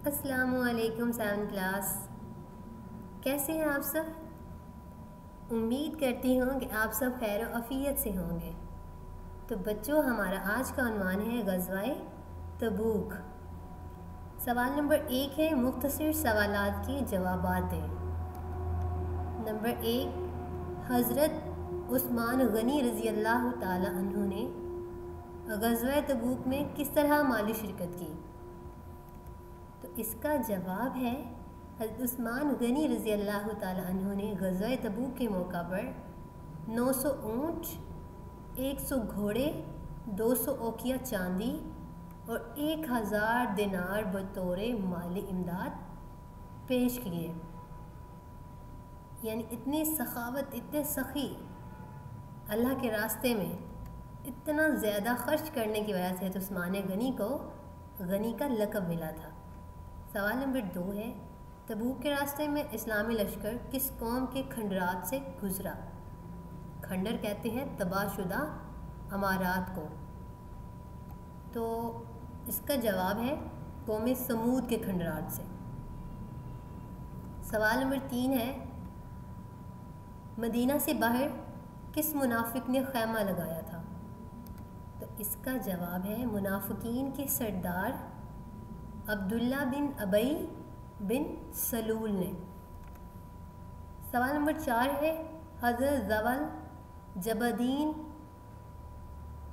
السلام علیکم 7 کلاس، کیسے ہیں آپ سب؟ امید کرتی ہوں کہ آپ سب خیر و عافیت سے ہوں گے۔ تو بچوں، ہمارا آج کا عنوان ہے غزوہ تبوک۔ سوال نمبر 1 ہے، مختصر سوالات کے جوابات دیں۔ نمبر 1، حضرت عثمان غنی رضی اللہ تعالی عنہ نے غزوہ تبوک میں کس طرح مالی شرکت کی؟ تو اس کا جواب ہے، حضرت عثمان غنی رضی اللہ تعالی عنہ نے غزوہ تبوک کے موقع پر 900 اونٹ، 100 گھوڑے، 200 اوقیہ چاندی اور 1000 دینار بطور مالی امداد پیش کیے۔ یعنی اتنی سخاوت، اتنے سخی، اللہ کے راستے میں اتنا زیادہ خرچ کرنے کی وجہ سے عثمان غنی کو غنی کا لقب ملا تھا۔ سوال نمبر 2 ہے، تبوک کے راستے میں اسلامی لشکر کس قوم کے کھنڈرات سے گزرا؟ کھنڈر کہتے ہیں تباہ شدہ امارات کو۔ تو اس کا جواب ہے قوم سمود کے کھنڈرات سے۔ سوال نمبر 3 ہے، مدینہ سے باہر کس منافق نے خیمہ لگایا تھا؟ تو اس کا جواب ہے منافقین کے سردار عبداللہ بن ابی بن سلول نے۔ سوال نمبر 4 ہے، حضرت ذو الجبدین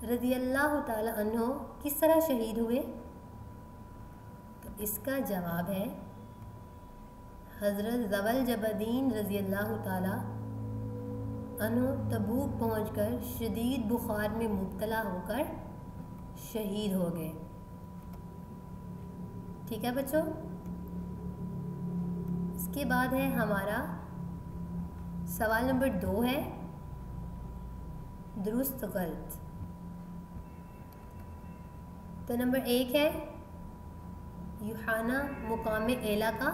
رضی اللہ تعالی عنہ کس طرح شہید ہوئے؟ تو اس کا جواب ہے، حضرت ذو الجبدین رضی اللہ تعالی عنہ تبوک پہنچ کر شدید بخار میں مبتلا ہو کر شہید ہو گئے۔ ٹھیک ہے بچوں، اس کے بعد ہے ہمارا سوال نمبر 2 ہے، درست غلط۔ تو نمبر 1 ہے، یوحنا مقام اعلیٰ کا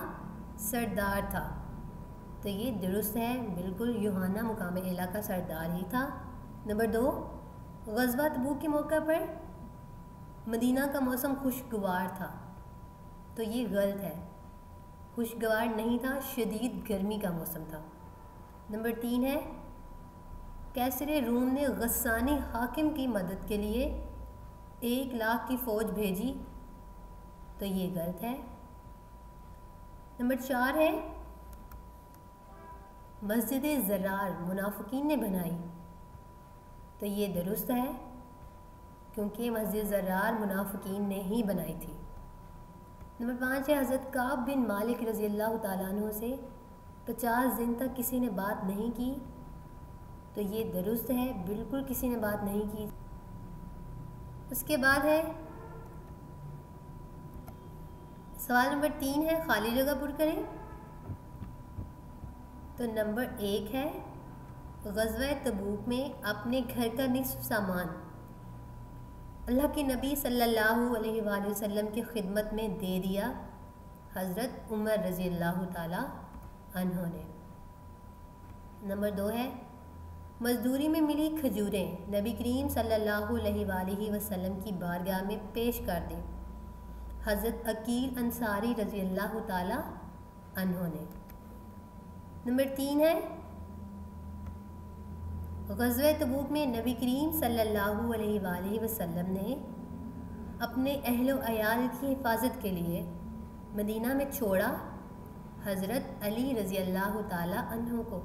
سردار تھا۔ تو یہ درست ہے، بالکل یوحنا مقام اعلیٰ کا سردار ہی تھا۔ نمبر 2، غزوہ تبوک کے موقع پر مدینہ کا موسم خوشگوار تھا۔ تو یہ غلط ہے، خوشگوار نہیں تھا، شدید گرمی کا موسم تھا۔ نمبر 3 ہے، کیسر روم نے غسانی حاکم کی مدد کے لیے 1,00,000 کی فوج بھیجی۔ تو یہ غلط ہے۔ نمبر 4 ہے، مسجد زرار منافقین نے بنائی۔ تو یہ درست ہے، کیونکہ مسجد زرار منافقین نے ہی بنائی تھی۔ نمبر 5 ہے، حضرت کعب بن مالک رضی اللہ تعالیٰ عنہ سے 50 دن تک کسی نے بات نہیں کی۔ تو یہ درست ہے، بالکل کسی نے بات نہیں کی۔ اس کے بعد ہے سوال نمبر 3 ہے، خالی جگہ پر کریں۔ تو نمبر 1 ہے، غزوہ تبوک میں اپنے گھر کا نصف سامان اللہ کے نبی صلی اللہ علیہ وآلہ وسلم کی خدمت میں دے دیا، حضرت عمر رضی اللہ تعالی عنہ نے۔ نمبر 2 ہے، مزدوری میں ملی کھجوریں نبی کریم صلی اللہ علیہ وآلہ وسلم کی بارگاہ میں پیش کر دیں، حضرت عقیل انصاری رضی اللہ تعالی عنہ نے۔ نمبر 3 ہے، غزوہ تبوک میں نبی کریم صلی اللہ علیہ وآلہ وسلم نے اپنے اہل و عیال کی حفاظت کے لیے مدینہ میں چھوڑا حضرت علی رضی اللہ تعالی عنہ کو۔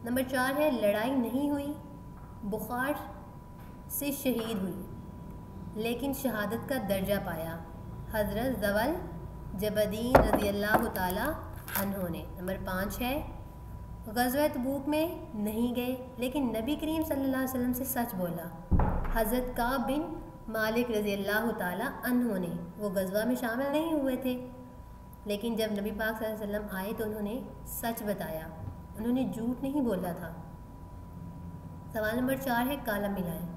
نمبر 4 ہے، لڑائی نہیں ہوئی، بخار سے شہید ہوئی لیکن شہادت کا درجہ پایا، حضرت ذو الجبدین رضی اللہ تعالی عنہ نے۔ نمبر 5 ہے، غزوہ تبوک میں نہیں گئے لیکن نبی کریم صلی اللہ علیہ وسلم سے سچ بولا، حضرت کعب بن مالک رضی اللہ تعالی عنہ نے۔ وہ غزوہ میں شامل نہیں ہوئے تھے، لیکن جب نبی پاک صلی اللہ علیہ وسلم آئے تو انہوں نے سچ بتایا، انہوں نے جھوٹ نہیں بولا تھا۔ سوال نمبر 4 ہے، کالا ملائیں۔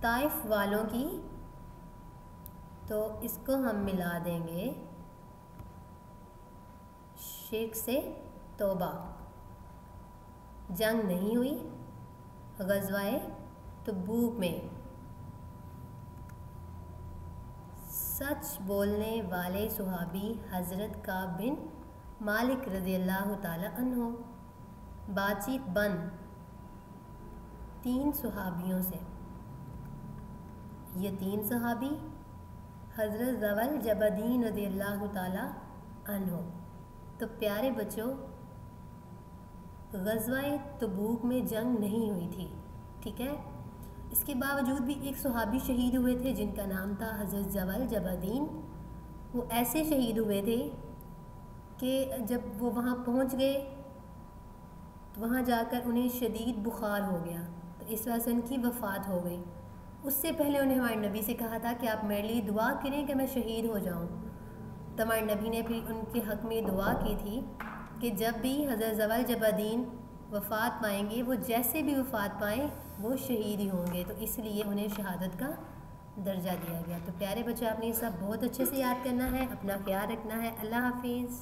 طائف والوں کی، تو اس کو ہم ملا دیں گے شرک سے توبہ۔ جنگ نہیں ہوئی غزوہ تبوک میں، سچ بولنے والے صحابی حضرت کعب بن مالک رضی اللہ تعالیٰ عنہ۔ بات چیت بند 3 صحابیوں سے۔ یہ 3 صحابی حضرت ذوال جبدین رضی اللہ تعالیٰ عنہ۔ تو پیارے بچوں، غزوہ تبوک میں جنگ نہیں ہوئی تھی، ٹھیک ہے؟ اس کے باوجود بھی ایک صحابی شہید ہوئے تھے جن کا نام تھا حضرت ذوال جبدین۔ وہ ایسے شہید ہوئے تھے کہ جب وہ وہاں پہنچ گئے تو وہاں جا کر انہیں شدید بخار ہو گیا، تو اس وجہ سے ان کی وفات ہو گئی۔ اس سے پہلے انہیں ہمارے نبی سے کہا تھا کہ آپ میرے لیے دعا کریں کہ میں شہید ہو جاؤں، تو ہمارے نبی نے پھر ان کے حق میں دعا کی تھی کہ جب بھی حضرت ذوال جبدین وفات پائیں گے، وہ جیسے بھی وفات پائیں وہ شہید ہی ہوں گے، تو اس لیے انہیں شہادت کا درجہ دیا گیا۔ تو پیارے بچے، آپ نے یہ سب بہت اچھے سے یاد کرنا ہے، اپنا خیال رکھنا ہے۔ اللہ حافظ۔